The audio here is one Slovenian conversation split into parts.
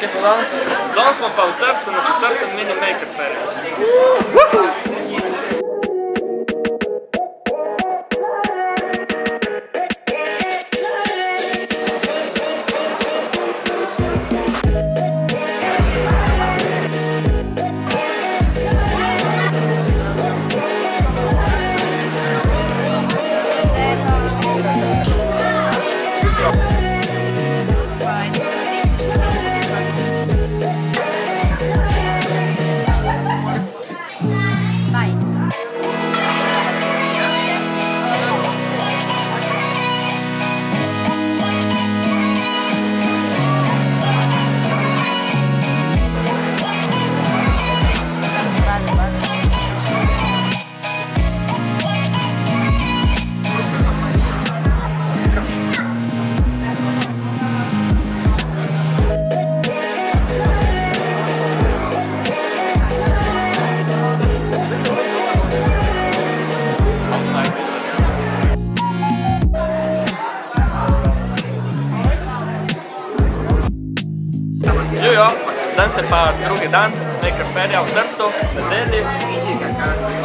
kje smo danes? Danes smo pa v Trstu na 4. mini Maker Fairu. Živijo, danes je pa drugi dan Maker Fairja v Trstu, v nedelji.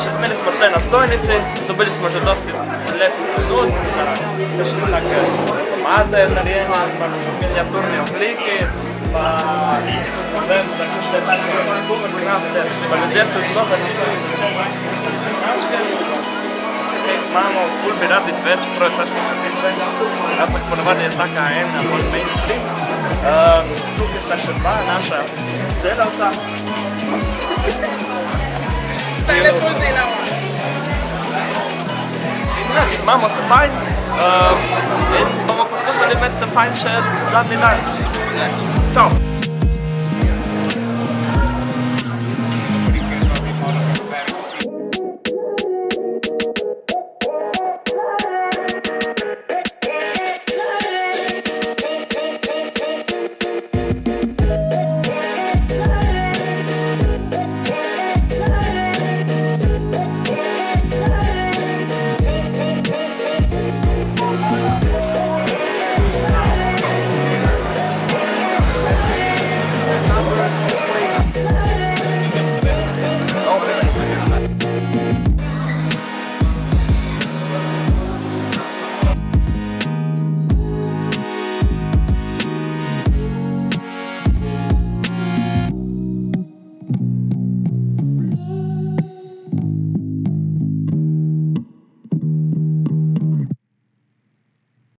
Še zmeri smo tukaj na stojnici, dobili smo že dosti lepih ponudb za kakšne take avtomate narejene, pa v miniaturni obliki, pa ne vem, za kakšne take hovercrafte, pa ljudje se zelo zanimali za te značke. Imamo, ful bi radi več, čeprav je težko kupiti, ampak ponavadi je taka ena bolj mainstream. Tukaj sta še dva naša delavca. Tale ful delava. Imamo se fajn in bomo poskušali imeti se fajn še zadnji dan. Čau!